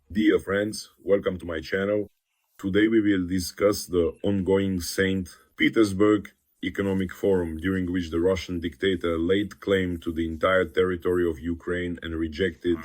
Dear friends, welcome to my channel. Today we will discuss the ongoing St. Petersburg Economic Forum, during which the Russian dictator laid claim to the entire territory of Ukraine and rejected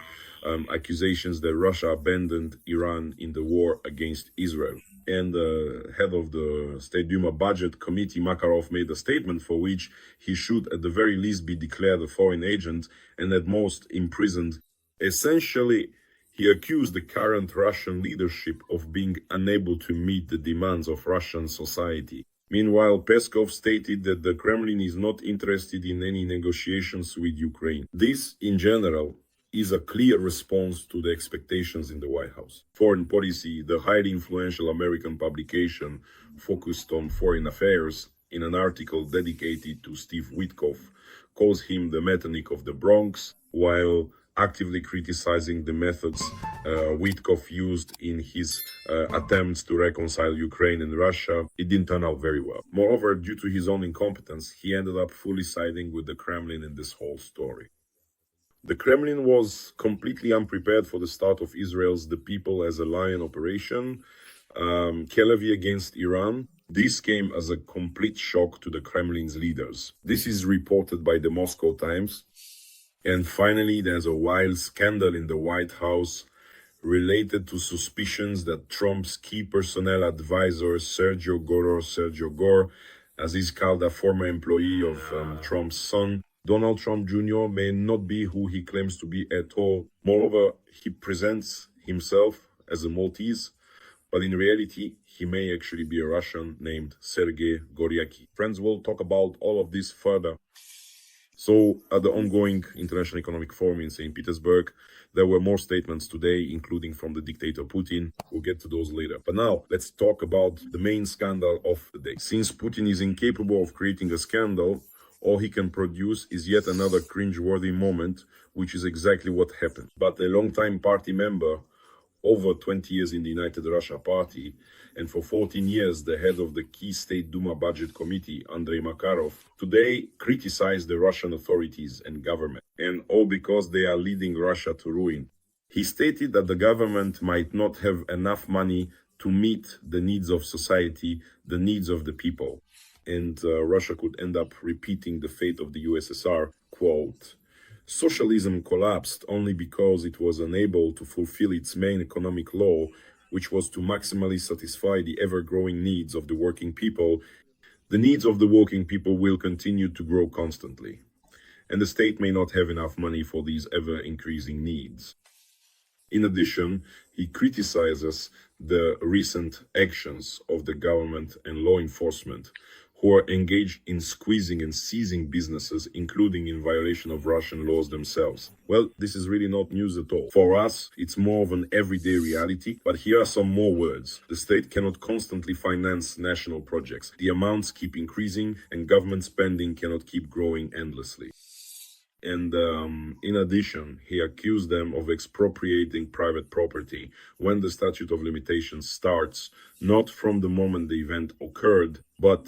accusations that Russia abandoned Iran in the war against Israel. And the head of the State Duma Budget Committee, Makarov, made a statement for which he should at the very least be declared a foreign agent and at most imprisoned. Essentially, he accused the current Russian leadership of being unable to meet the demands of Russian society. Meanwhile, Peskov stated that the Kremlin is not interested in any negotiations with Ukraine. This, in general, is a clear response to the expectations in the White House. Foreign Policy, the highly influential American publication focused on foreign affairs, in an article dedicated to Steve Witkoff, calls him the Metternich of the Bronx, while actively criticizing the methods Witkoff used in his attempts to reconcile Ukraine and Russia. It didn't turn out very well. Moreover, due to his own incompetence, he ended up fully siding with the Kremlin in this whole story. The Kremlin was completely unprepared for the start of Israel's The People as a Lion operation, Kelavi against Iran. This came as a complete shock to the Kremlin's leaders. This is reported by the Moscow Times. And finally, there's a wild scandal in the White House related to suspicions that Trump's key personnel advisor, Sergio Gor, as he's called, a former employee of Trump's son, Donald Trump Jr., may not be who he claims to be at all. Moreover, he presents himself as a Maltese, but in reality, he may actually be a Russian named Sergey Goryachev. Friends, we'll talk about all of this further. So, at the ongoing International Economic Forum in St. Petersburg, there were more statements today, including from the dictator Putin. We'll get to those later. But now, let's talk about the main scandal of the day. Since Putin is incapable of creating a scandal, all he can produce is yet another cringe-worthy moment, which is exactly what happened. But a long-time party member, over 20 years in the United Russia Party, and for 14 years the head of the key State Duma Budget Committee, Andrei Makarov, today criticized the Russian authorities and government, and all because they are leading Russia to ruin. He stated that the government might not have enough money to meet the needs of society, the needs of the people, and Russia could end up repeating the fate of the USSR. Quote, "Socialism collapsed only because it was unable to fulfill its main economic law, which was to maximally satisfy the ever-growing needs of the working people. The needs of the working people will continue to grow constantly, and the state may not have enough money for these ever-increasing needs." In addition, he criticizes the recent actions of the government and law enforcement, who are engaged in squeezing and seizing businesses, including in violation of Russian laws themselves. Well, this is really not news at all. For us, it's more of an everyday reality, but here are some more words. The state cannot constantly finance national projects. The amounts keep increasing, and government spending cannot keep growing endlessly. And in addition, he accused them of expropriating private property when the statute of limitations starts, not from the moment the event occurred, but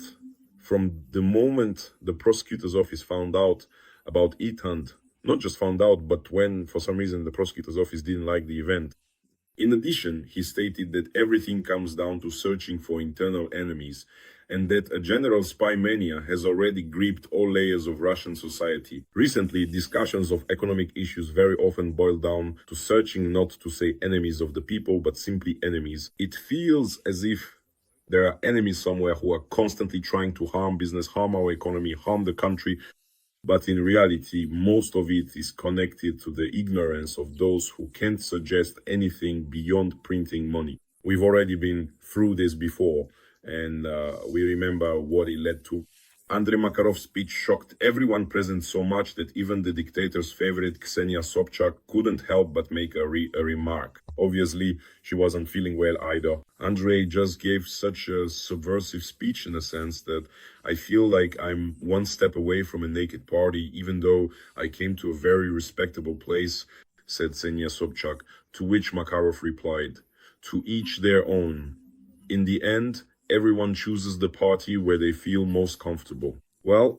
from the moment the prosecutor's office found out about it, and not just found out, but when for some reason the prosecutor's office didn't like the event. In addition, he stated that everything comes down to searching for internal enemies, and that a general spy mania has already gripped all layers of Russian society. Recently, discussions of economic issues very often boil down to searching not to say enemies of the people, but simply enemies. It feels as if there are enemies somewhere who are constantly trying to harm business, harm our economy, harm the country. But in reality, most of it is connected to the ignorance of those who can't suggest anything beyond printing money. We've already been through this before, and we remember what it led to. Andrei Makarov's speech shocked everyone present so much that even the dictator's favorite Ksenia Sobchak couldn't help but make a remark. Obviously, she wasn't feeling well either. Andrei just gave such a subversive speech in a sense that I feel like I'm one step away from a naked party, even though I came to a very respectable place, said Ksenia Sobchak, to which Makarov replied, "To each their own. In the end, everyone chooses the party where they feel most comfortable." Well,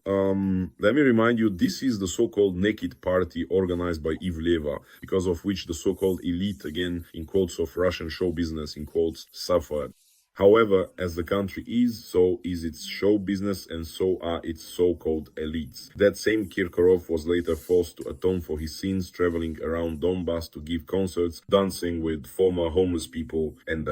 let me remind you, this is the so-called naked party organized by Ivleva, because of which the so-called elite, again, in quotes of Russian show business, in quotes, suffered. However, as the country is, so is its show business and so are its so-called elites. That same Kirkorov was later forced to atone for his sins, traveling around Donbass to give concerts, dancing with former homeless people and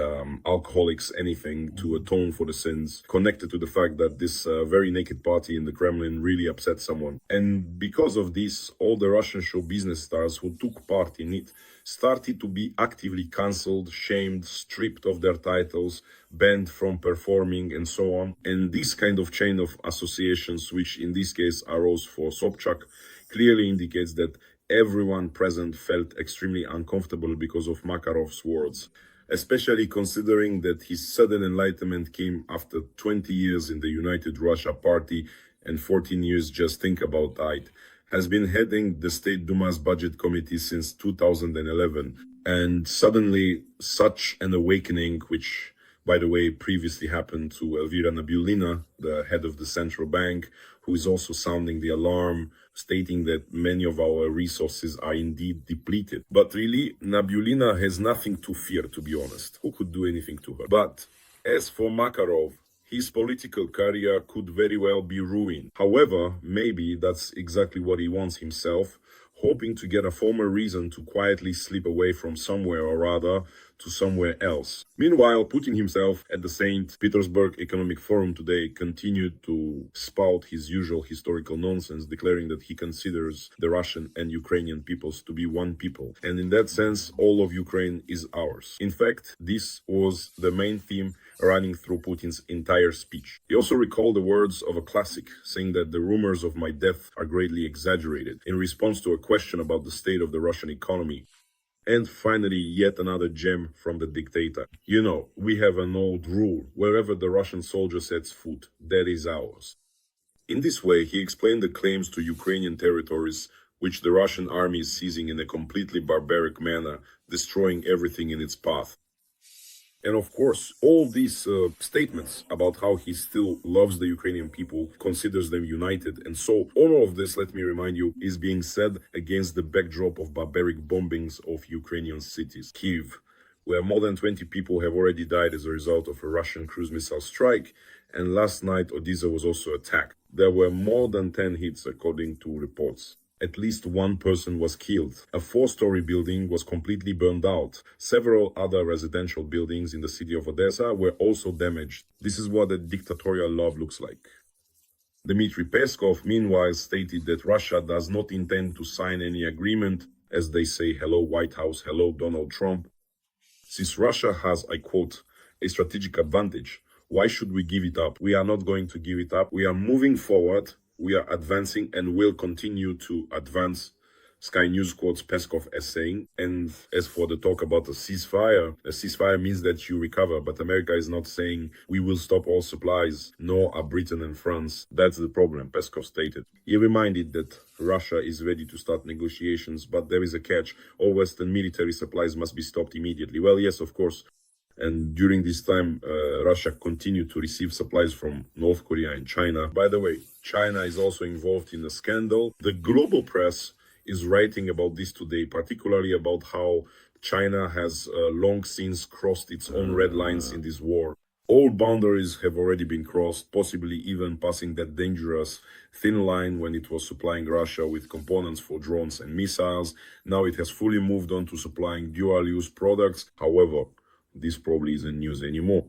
alcoholics, anything to atone for the sins, connected to the fact that this very naked party in the Kremlin really upset someone. And because of this, all the Russian show business stars who took part in it started to be actively cancelled, shamed, stripped of their titles, banned from performing, and so on. And this kind of chain of associations, which in this case arose for Sobchak, clearly indicates that everyone present felt extremely uncomfortable because of Makarov's words, especially considering that his sudden enlightenment came after 20 years in the United Russia Party and 14 years, just think about that, has been heading the State Duma's budget committee since 2011. And suddenly, such an awakening, which, by the way, previously happened to Elvira Nabiullina, the head of the central bank, who is also sounding the alarm, stating that many of our resources are indeed depleted. But really, Nabiullina has nothing to fear, to be honest. Who could do anything to her? But as for Makarov, his political career could very well be ruined. However, maybe that's exactly what he wants himself, hoping to get a former reason to quietly slip away from somewhere or rather to somewhere else. Meanwhile, Putin himself at the St. Petersburg Economic Forum today continued to spout his usual historical nonsense, declaring that he considers the Russian and Ukrainian peoples to be one people. And in that sense, all of Ukraine is ours. In fact, this was the main theme running through Putin's entire speech. He also recalled the words of a classic, saying that the rumors of my death are greatly exaggerated, in response to a question about the state of the Russian economy. And finally, yet another gem from the dictator. You know, we have an old rule: wherever the Russian soldier sets foot, that is ours. In this way, he explained the claims to Ukrainian territories, which the Russian army is seizing in a completely barbaric manner, destroying everything in its path. And of course, all these statements about how he still loves the Ukrainian people, considers them united, and so all of this, let me remind you, is being said against the backdrop of barbaric bombings of Ukrainian cities. Kyiv, where more than 20 people have already died as a result of a Russian cruise missile strike, and last night Odessa was also attacked. There were more than 10 hits according to reports. At least one person was killed. A 4-story building was completely burned out. Several other residential buildings in the city of Odessa were also damaged. This is what a dictatorial love looks like. Dmitry Peskov, meanwhile, stated that Russia does not intend to sign any agreement, as they say, hello White House, hello Donald Trump. Since Russia has, I quote, a strategic advantage, why should we give it up? We are not going to give it up. We are moving forward. We are advancing and will continue to advance, Sky News quotes Peskov as saying. And as for the talk about a ceasefire means that you recover, but America is not saying we will stop all supplies, nor are Britain and France. That's the problem, Peskov stated. He reminded that Russia is ready to start negotiations, but there is a catch. All Western military supplies must be stopped immediately. Well, yes, of course. And during this time, Russia continued to receive supplies from North Korea and China. By the way, China is also involved in a scandal. The global press is writing about this today, particularly about how China has long since crossed its own red lines in this war. All boundaries have already been crossed, possibly even passing that dangerous thin line when it was supplying Russia with components for drones and missiles. Now it has fully moved on to supplying dual-use products. However, this probably isn't news anymore.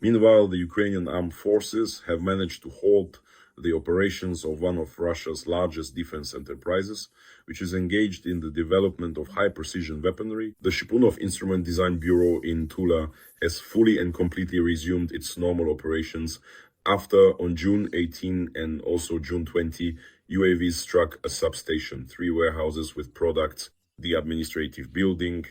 Meanwhile, the Ukrainian armed forces have managed to halt the operations of one of Russia's largest defense enterprises, which is engaged in the development of high-precision weaponry. The Shipunov Instrument Design Bureau in Tula has fully and completely resumed its normal operations after, on June 18 and also June 20, UAVs struck a substation, 3 warehouses with products, the administrative building,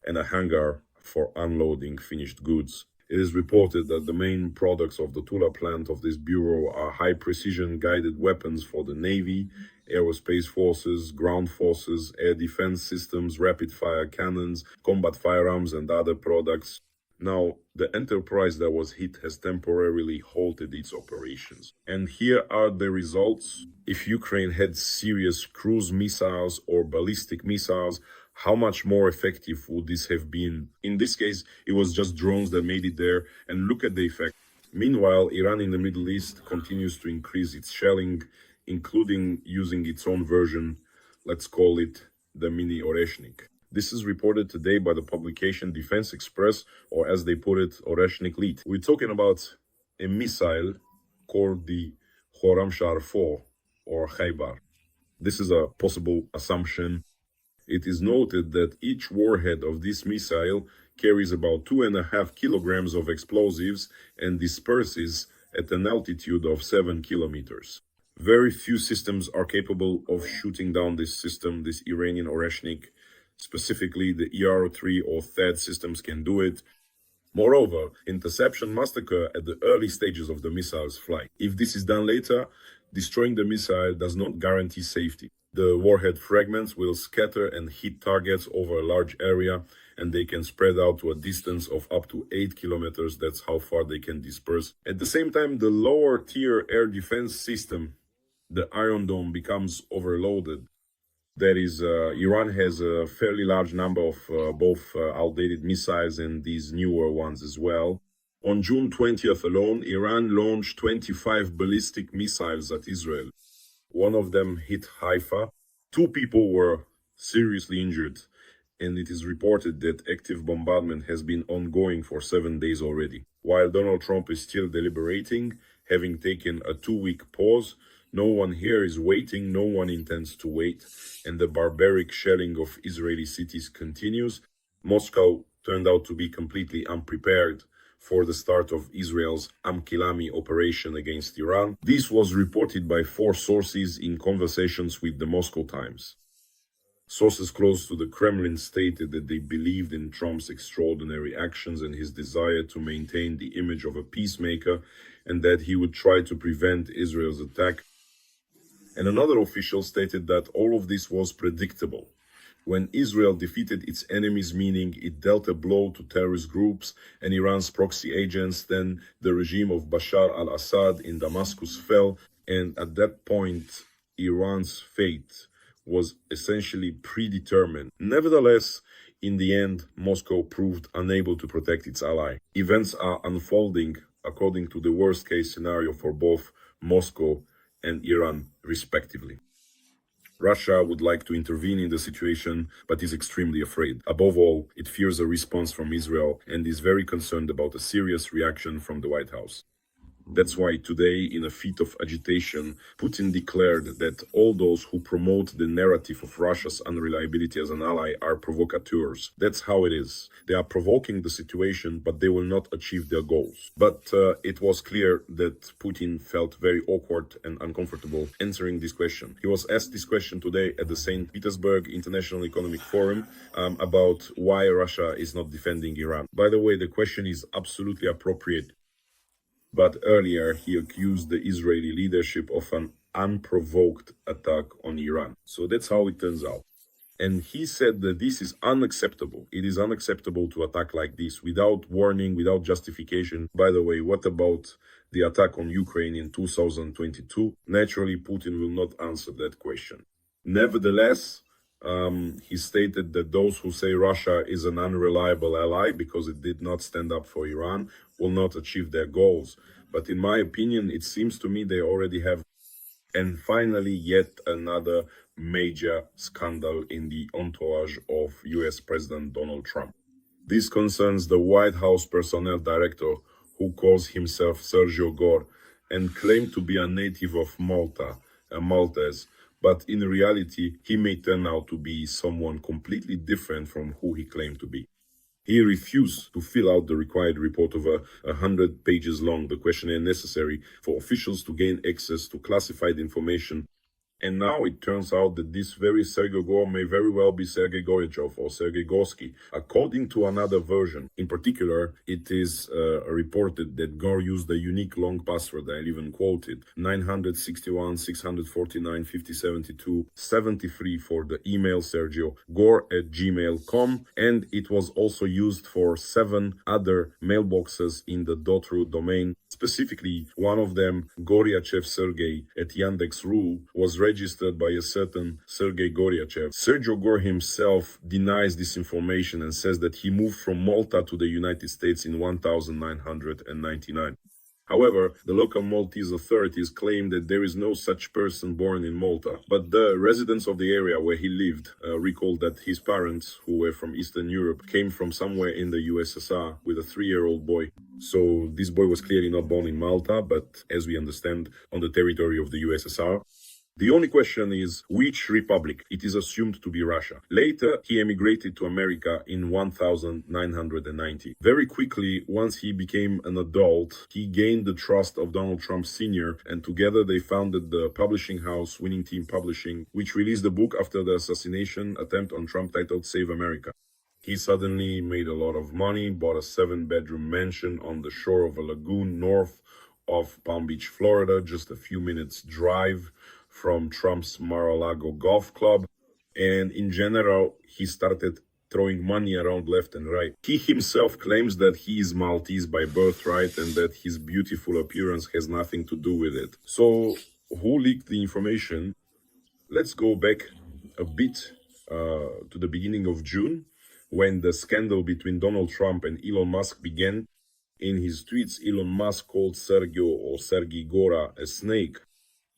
and a hangar for unloading finished goods. It is reported that the main products of the Tula plant of this bureau are high-precision guided weapons for the Navy, aerospace forces, ground forces, air defense systems, rapid-fire cannons, combat firearms, and other products. Now, the enterprise that was hit has temporarily halted its operations. And here are the results. If Ukraine had serious cruise missiles or ballistic missiles, how much more effective would this have been? In this case, it was just drones that made it there, and look at the effect. Meanwhile, Iran in the Middle East continues to increase its shelling, including using its own version, let's call it the mini Oreshnik. This is reported today by the publication Defense Express, or as they put it, Oreshnik Lead. We're talking about a missile called the Khorramshahr 4 or Khaybar. This is a possible assumption. It is noted that each warhead of this missile carries about 2.5 kilograms of explosives and disperses at an altitude of 7 kilometers. Very few systems are capable of shooting down this system, this Iranian Oreshnik. Specifically, the ER-3 or THAAD systems can do it. Moreover, interception must occur at the early stages of the missile's flight. If this is done later, destroying the missile does not guarantee safety. The warhead fragments will scatter and hit targets over a large area, and they can spread out to a distance of up to 8 kilometers. That's how far they can disperse. At the same time, the lower tier air defense system, the Iron Dome, becomes overloaded. That is, Iran has a fairly large number of both outdated missiles and these newer ones as well. On June 20th alone, Iran launched 25 ballistic missiles at Israel. One of them hit Haifa. 2 people were seriously injured, and it is reported that active bombardment has been ongoing for 7 days already. While Donald Trump is still deliberating, having taken a 2-week pause, no one here is waiting, no one intends to wait, and the barbaric shelling of Israeli cities continues. Moscow turned out to be completely unprepared for the start of Israel's Amkilami operation against Iran. This was reported by 4 sources in conversations with the Moscow Times. Sources close to the Kremlin stated that they believed in Trump's extraordinary actions and his desire to maintain the image of a peacemaker, and that he would try to prevent Israel's attack. And another official stated that all of this was predictable. When Israel defeated its enemies, meaning it dealt a blow to terrorist groups and Iran's proxy agents, then the regime of Bashar al-Assad in Damascus fell, and at that point, Iran's fate was essentially predetermined. Nevertheless, in the end, Moscow proved unable to protect its ally. Events are unfolding according to the worst-case scenario for both Moscow and Iran, respectively. Russia would like to intervene in the situation, but is extremely afraid. Above all, it fears a response from Israel and is very concerned about a serious reaction from the White House. That's why today, in a fit of agitation, Putin declared that all those who promote the narrative of Russia's unreliability as an ally are provocateurs. That's how it is. They are provoking the situation, but they will not achieve their goals. But it was clear that Putin felt very awkward and uncomfortable answering this question. He was asked this question today at the St. Petersburg International Economic Forum about why Russia is not defending Iran. By the way, the question is absolutely appropriate. But earlier, he accused the Israeli leadership of an unprovoked attack on Iran. So that's how it turns out. And he said that this is unacceptable. It is unacceptable to attack like this without warning, without justification. By the way, what about the attack on Ukraine in 2022? Naturally, Putin will not answer that question. Nevertheless, he stated that those who say Russia is an unreliable ally because it did not stand up for Iran will not achieve their goals. But in my opinion, it seems to me they already have. And finally, yet another major scandal in the entourage of US President Donald Trump. This concerns the White House personnel director who calls himself Sergio Gor and claimed to be a native of Malta, a Maltese. But in reality, he may turn out to be someone completely different from who he claimed to be. He refused to fill out the required report of 100 pages long, the questionnaire necessary for officials to gain access to classified information And now it turns out that this very Sergio Gor may very well be Sergey Goryachev or Sergey Gorsky. According to another version, in particular, it is reported that Gor used a unique long password. I'll even quote it: 961 649 5072 73 for the email Sergio Gor at gmail.com, and it was also used for 7 other mailboxes in the .ru domain. Specifically, one of them, Goryachev Sergey at Yandex.ru, was registered by a certain Sergey Goryachev. Sergio Gor himself denies this information and says that he moved from Malta to the United States in 1999. However, the local Maltese authorities claim that there is no such person born in Malta. But the residents of the area where he lived recalled that his parents, who were from Eastern Europe, came from somewhere in the USSR with a 3-year-old boy. So this boy was clearly not born in Malta, but as we understand, on the territory of the USSR. The only question is which republic. It is assumed to be Russia. Later, he emigrated to America in 1990. Very quickly, once he became an adult, he gained the trust of Donald Trump Sr., and together they founded the publishing house Winning Team Publishing, which released a book after the assassination attempt on Trump titled Save America. He suddenly made a lot of money, bought a 7-bedroom mansion on the shore of a lagoon north of Palm Beach, Florida, just a few minutes drive from Trump's Mar-a-Lago golf club. And in general, he started throwing money around left and right. He himself claims that he is Maltese by birthright and that his beautiful appearance has nothing to do with it. So, who leaked the information? Let's go back a bit to the beginning of June, when the scandal between Donald Trump and Elon Musk began. In his tweets, Elon Musk called Sergio or Sergey Gora a snake.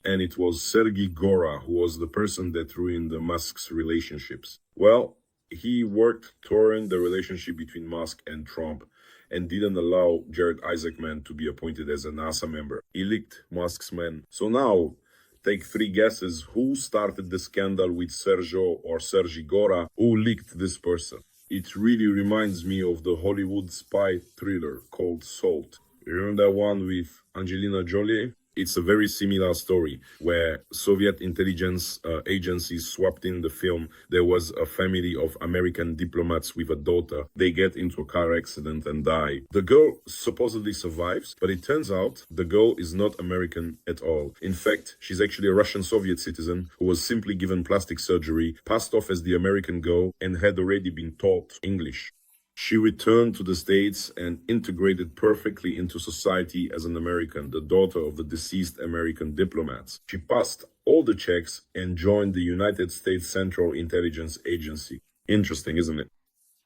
And it was Sergey Gor who was the person that ruined the Musk's relationships. Well, he worked toward the relationship between Musk and Trump and didn't allow Jared Isaacman to be appointed as a NASA member. He leaked Musk's man. So now, take 3 guesses who started the scandal with Sergio or Sergey Gor, who leaked this person. It really reminds me of the Hollywood spy thriller called Salt. You remember that one with Angelina Jolie? It's a very similar story where Soviet intelligence agencies swapped in the film. There was a family of American diplomats with a daughter. They get into a car accident and die. The girl supposedly survives, but it turns out the girl is not American at all. In fact, she's actually a Russian Soviet citizen who was simply given plastic surgery, passed off as the American girl, and had already been taught English. She returned to the States and integrated perfectly into society as an American, the daughter of the deceased American diplomats. She passed all the checks and joined the United States Central Intelligence Agency. Interesting, isn't it?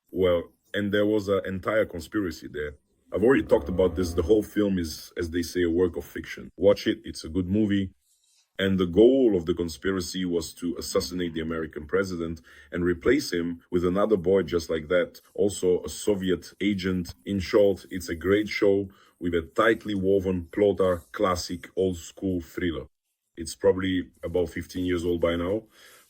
Well, and there was an entire conspiracy there. I've already talked about this. The whole film is, as they say, a work of fiction. Watch it, it's a good movie. And the goal of the conspiracy was to assassinate the American president and replace him with another boy just like that, also a Soviet agent. In short, it's a great show with a tightly woven plotter, classic old school thriller. It's probably about 15 years old by now,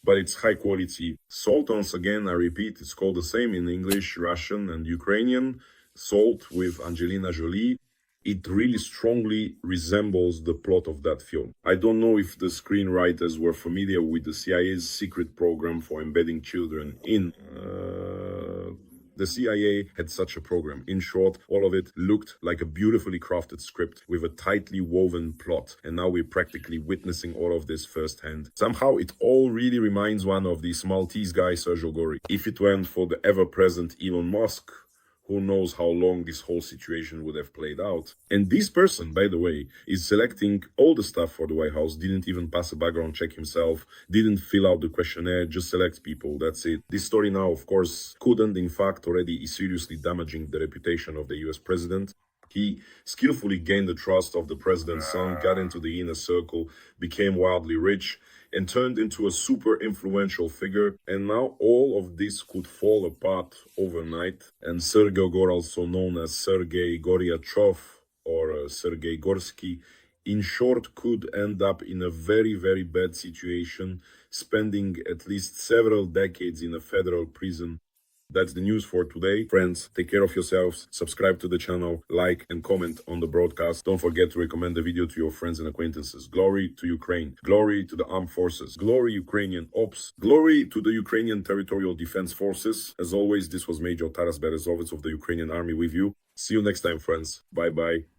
but it's high quality. Salt, once again, I repeat, it's called the same in English, Russian, and Ukrainian. Salt with Angelina Jolie. It really strongly resembles the plot of that film. I don't know if the screenwriters were familiar with the CIA's secret program for embedding children in. The CIA had such a program. In short, all of it looked like a beautifully crafted script with a tightly woven plot. And now we're practically witnessing all of this firsthand. Somehow it all really reminds one of this Maltese guy, Sergio Gor. If it weren't for the ever-present Elon Musk, who knows how long this whole situation would have played out. And this person, by the way, is selecting all the stuff for the White House, didn't even pass a background check himself, didn't fill out the questionnaire, just selects people, that's it. This story now, of course, couldn't, in fact, already is seriously damaging the reputation of the US president. He skillfully gained the trust of the president's son, got into the inner circle, became wildly rich, and turned into a super influential figure. And now all of this could fall apart overnight. And Sergio Gor, also known as Sergey Goryachev or Sergey Gorsky, in short, could end up in a very, very bad situation, spending at least several decades in a federal prison. That's the news for today. Friends, take care of yourselves, subscribe to the channel, like and comment on the broadcast. Don't forget to recommend the video to your friends and acquaintances. Glory to Ukraine. Glory to the armed forces. Glory Ukrainian ops. Glory to the Ukrainian Territorial Defense Forces. As always, this was Major Taras Berezovets of the Ukrainian Army with you. See you next time, friends. Bye-bye.